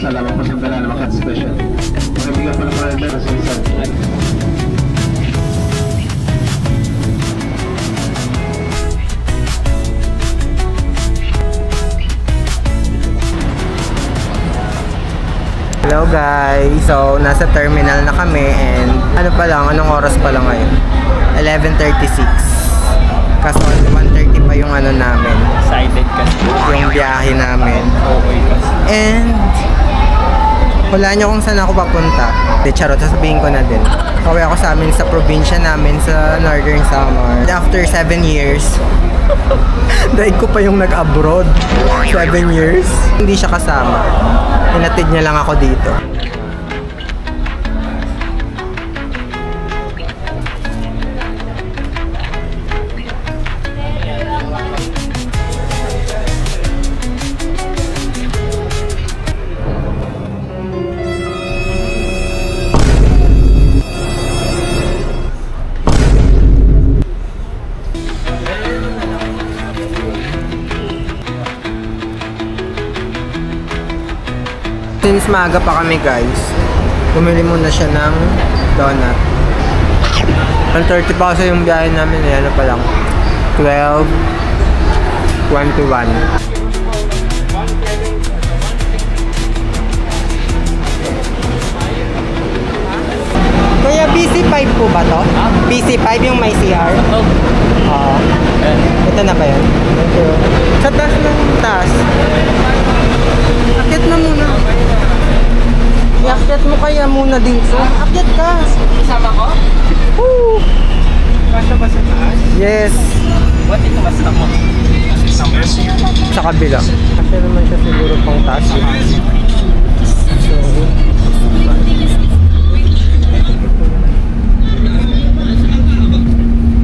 salamat po sa dala ng Makati Special. Maraming pa ng Maranda na sa isang. Hello guys! So, nasa terminal na kami and ano pa lang, anong oras pa lang ngayon? 11:36. Kaso 1:30 pa yung ano namin. Excited kasi. Yung biyahe namin. Okay kasi. And wala nyo kung saan ako papunta. De charot, sasabihin ko na din. Pauwi ako sa amin sa probinsya namin sa Northern Samar. After 7 years, dahil ko pa yung nag-abroad. 7 years. Hindi siya kasama. Hinatid niya lang ako dito. Since maaga pa kami guys, bumili muna siya ng donut. 1:30 pa kasi yung biyahe namin eh, ano pa lang, 12:21. Kaya BC5 po ba to? BC5 yung may CR? Oo. Ito na ba yun? Thank you. Sa taas ng taas. Akyat na muna. I-akyat mo kaya muna dito. Akyat ka. Kasama ko? Woo! Kasya ba sa taas? Yes. Ba't ito kasama? Sa kabila. Kasi naman siya siguro pang taas. So,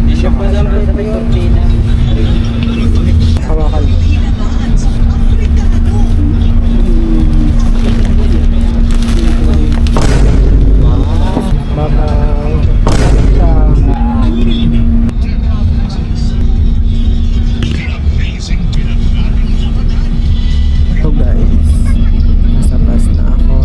Hindi siya pa lang sa Pilipinas. hawakan mo. So guys, nasa bus na ako.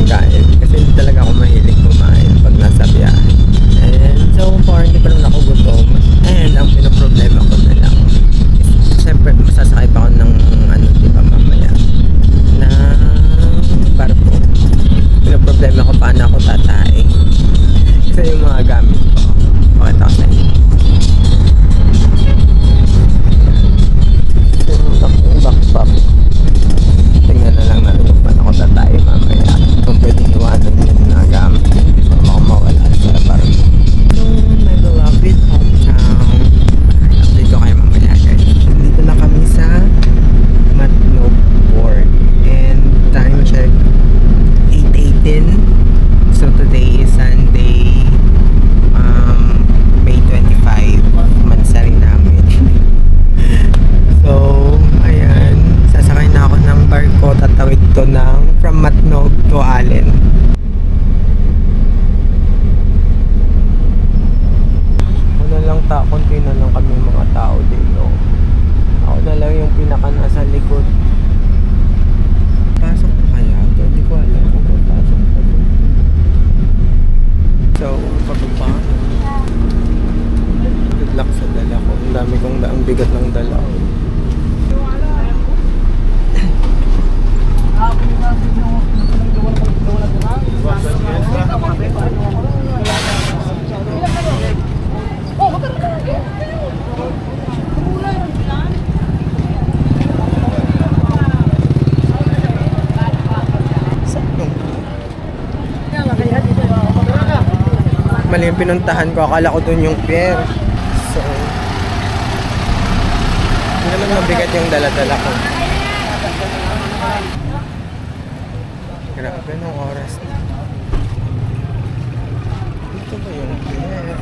pagkain. Kasi hindi talaga ako mahilig kumain pag nasa biyahe. And so far, hindi pa naman ako gutom. And ang pinaproblema ko na lang is, siyempre, masasakay pa ako ng ano, diba, mamaya na barko. Pinaproblema ko paano ako tatay. Kasi yung mga gamit ko. Pakita ko sa inyo. Backpack. Tingnan na lang natin kung paano ako tatay mamaya. Kung pwedeng iwanan yung mga gamit. Baka mawala sa barko. So, my beloved hometown. Update ko kayo mamaya guys. Dito na kami sa Matnog Port. And time check 8:18. So today is Sunday, May 25, mansari namin. So, ayan, sasakay na ako ng barko, tatawid to ng from Matnog to Allen. Ano lang konti na lang kami mga tao dito. Ako na lang yung pinaka nasa likod. Pasok pa kaya ito? Hindi ko alam kung papasok pa ito. So, pababa. Good luck sa dala ko. Ang dami kong ang bigat ng dala ko. Mali yung pinuntahan ko, akala ko dun yung pier. So, hindi naman mabigat yung dala-dala ko. Grabe nung oras na. Dito ba yung pier?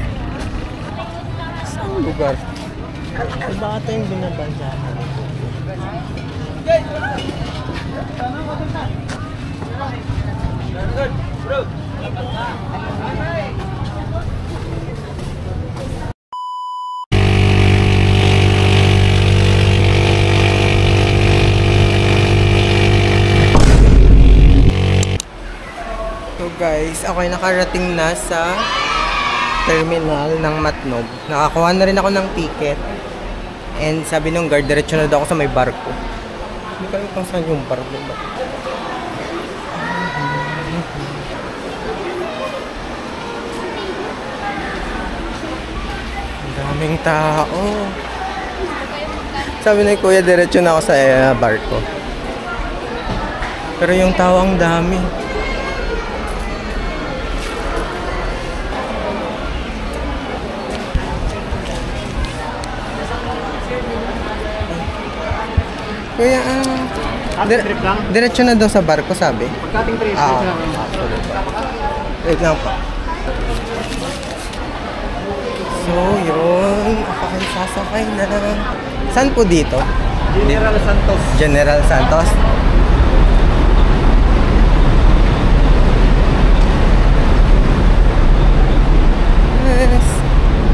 Saan lugar? Iba ata yung binabansahan. So guys, ako ay nakarating na sa terminal ng Matnog. Nakakuha na rin ako ng ticket. And sabi nung guard, diretso na daw ako sa may barko. Hindi kayo kung saan yung barko ba? Ang daming tao. Sabi ni Kuya, diretso na ako sa barko. Pero yung tao ang dami. Kuya, Trip lang? diretso na daw sa barko, sabi. Pagkating trip, Wait lang pa. So, yun. Ako ay sasakay na. Saan po dito? General Santos. General Santos? Yes.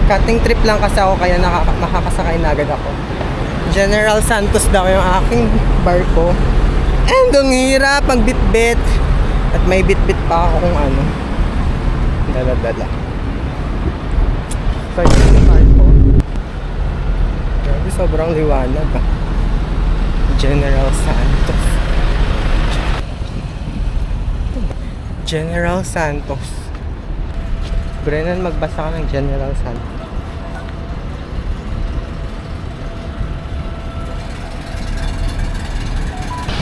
Cutting trip lang kasi ako, kaya makakasakay na agad ako. General Santos daw yung aking barko. And ang hirap magbitbit. At may bitbit pa ako kung ano. Dala-dala. So yun yung barko. Grabe, sobrang liwanag ah. General Santos. General Santos. Brennan, magbasa ka ng General Santos.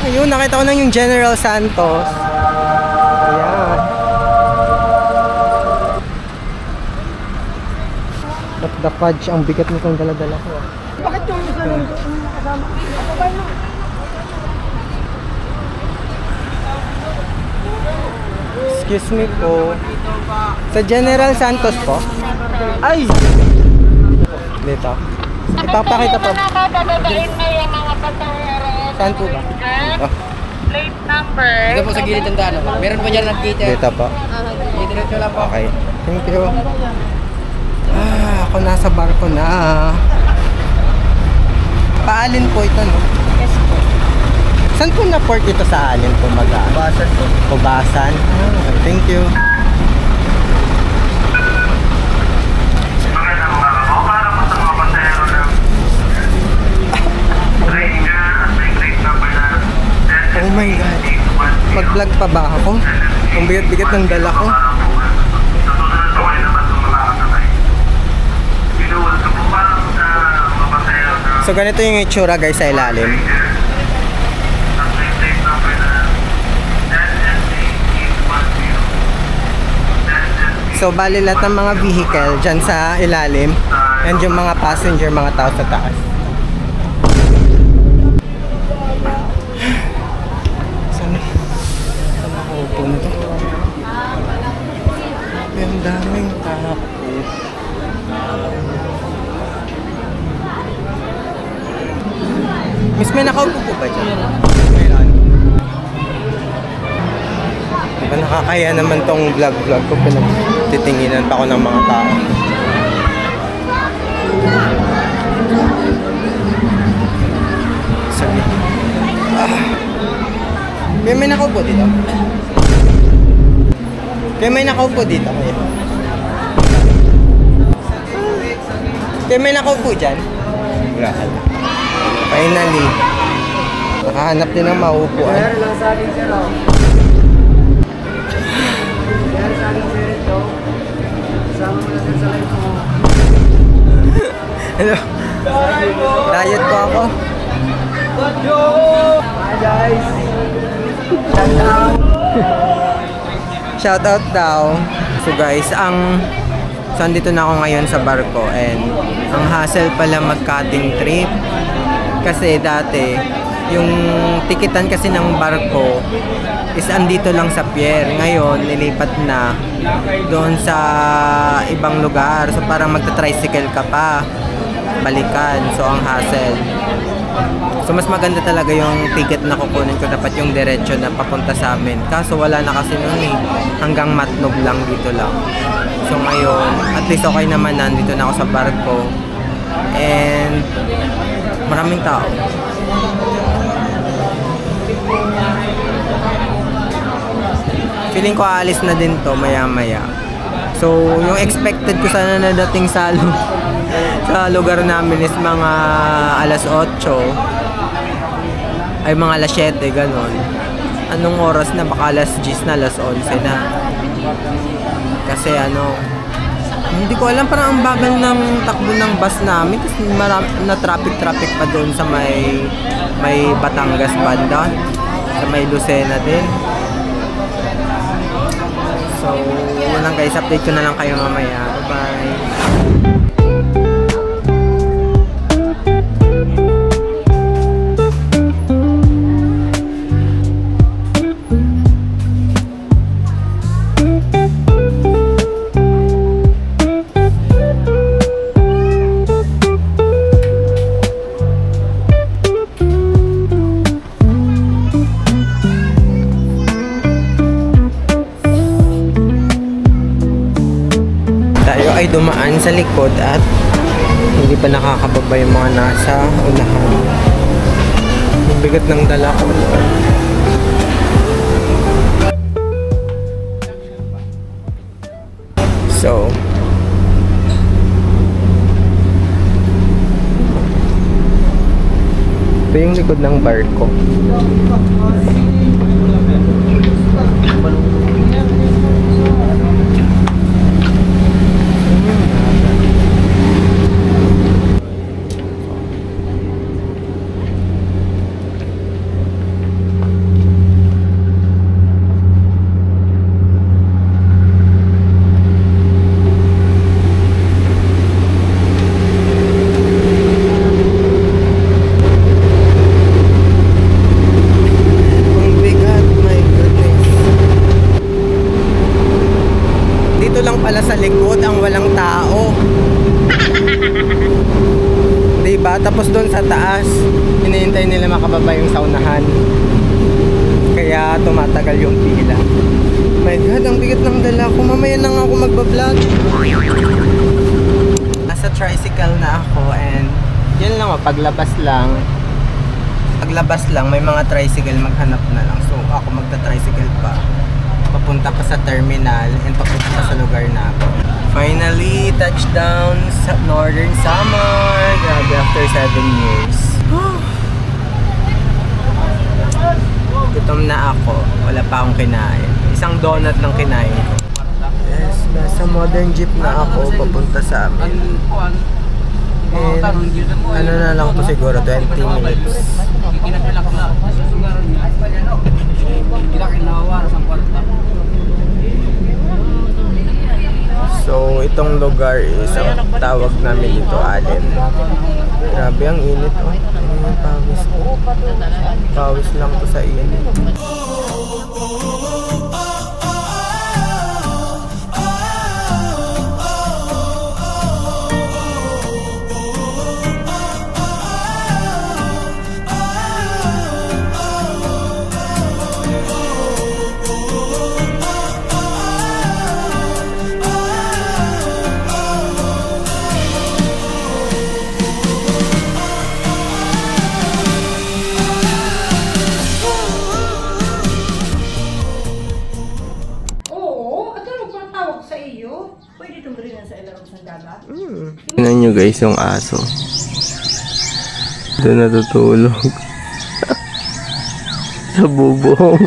Ayun, nakita ko na yung General Santos. Ayan. What the fudge? Ang bigat nitong dala-dala ko. Bakit yung isa nung kasama? Excuse me po. Sa General Santos po? Ay! Dito. Ipapakita pa. Saan po ba? Oh. Plate number. Dito po sa gilid ng daan. Meron po dyan nag-gate. Dito po. Diretso lang po. Okay. Thank you. Ako nasa barko na. Paalin po ito, no? Yes po. Saan po na-port ito sa alin po mag-aan? Basan po. Pubasan. Okay, thank you. Oh my God. Mag-vlog pa ba ako? Ang bigat-bigat ng dala ko. So ganito yung itsura guys sa ilalim. So bali lahat ng mga vehicle dyan sa ilalim, and yung mga passenger, mga tao sa taas. Saan ako upo na to? Ang daming tao. Miss, may nakaupo po ba dyan? Meron. Diba nakakaya naman tong vlog ko, pinagtitinginan pa ako ng mga tao. Sabi. May nakaupo dito? May nakaupo dito kayo? May nakaupo dyan? Wala. Finally, nakahanap din ng maupuan. Meron lang sa akin sir, oh. Meron sa akin sir ito. Kasama mo na sir sa live mo. Hello. Diet po ako. Hi guys! Shout out! Shout out daw. So guys, so andito na ako ngayon sa barko, and ang hassle pala mag-cutting trip. Kasi dati, yung tikitan kasi ng barko is andito lang sa pier. Ngayon, nilipat na doon sa ibang lugar. So parang magta-tricycle ka pa, balikan. So ang hassle. So mas maganda talaga yung ticket na kukunin ko, dapat yung diretso na papunta sa amin. Kaso wala na kasi noon eh. Hanggang Matnog lang, dito lang. So ngayon, at least okay naman, nandito na ako sa barko. And maraming tao. Feeling ko aalis na din to maya-maya. So, yung expected ko sana na dating sa lugar namin is mga alas 8. Ay, mga alas 7, ganon. Anong oras na? Baka alas 10 na, alas 11 na. Kasi hindi ko alam, parang ang bagal ng takbo ng bus namin kasi na traffic pa doon sa may Batangas banda, sa may Lucena din. So, yun lang guys, update ko na lang kayo mamaya. Bye-bye! Ay dumaan sa likod at hindi pa nakakababa yung mga nasa unahan. Ang bigat ng dala ko. So ito yung likod ng barko. Pala sa likod ang walang tao. Diba? Tapos doon sa taas, hinihintay nila makababa yung saunahan. Kaya tumatagal yung pila. My God, ang bigat ng dala ko. Mamaya na nga ako magbablog. Nasa tricycle na ako, and yan lang, paglabas lang. paglabas lang, may mga tricycle, maghanap na lang. So, ako magta-tricycle pa. Papunta pa sa terminal and papunta pa sa lugar na ako. Finally, touchdown sa Northern Samar. Grabe, after 7 years. Gutom na ako. Wala pa akong kinain. Isang donut lang kinain ko. Yes, nasa modern jeep na ako. Papunta sa amin. And ano na lang po siguro, 20 minutes. So, itong lugar is ang tawag namin dito, Allen. Grabe, ang init. Oh, ang pawis ko. Pawis lang to sa init. Tingnan nyo guys yung aso. Doon natutulog. Sa bubong.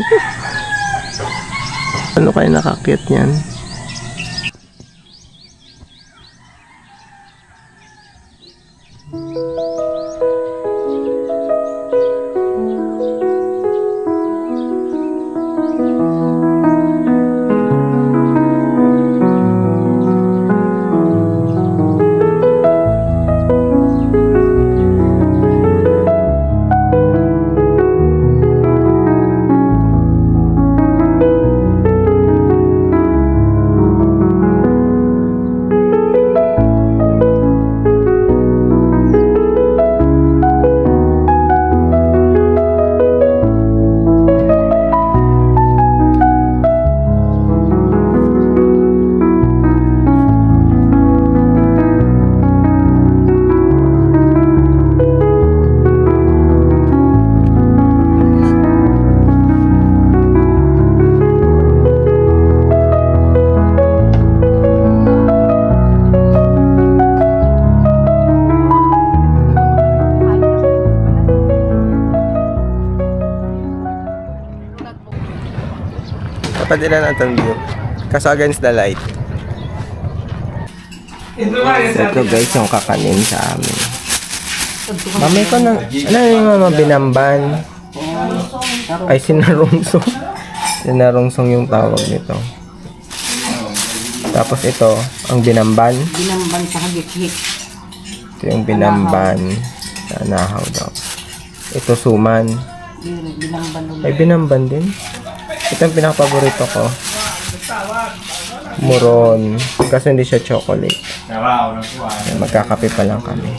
Ano kayo nakakit yan? Padila natin view. Kaso against the light. Ito guys yung kakanin sa amin. Mami ko na, ano yung mga binamban? Ay, sinarungsong. Sinarungsong yung tawag nito. Tapos ito, ang binamban. Binamban sa hagik-hik. Ito yung binamban. Nahaw daw. Ito suman. Ay, binamban din. Ito yung pinakapaborito ko. Muron. Kasi hindi siya chocolate. Magkakape pa lang kami.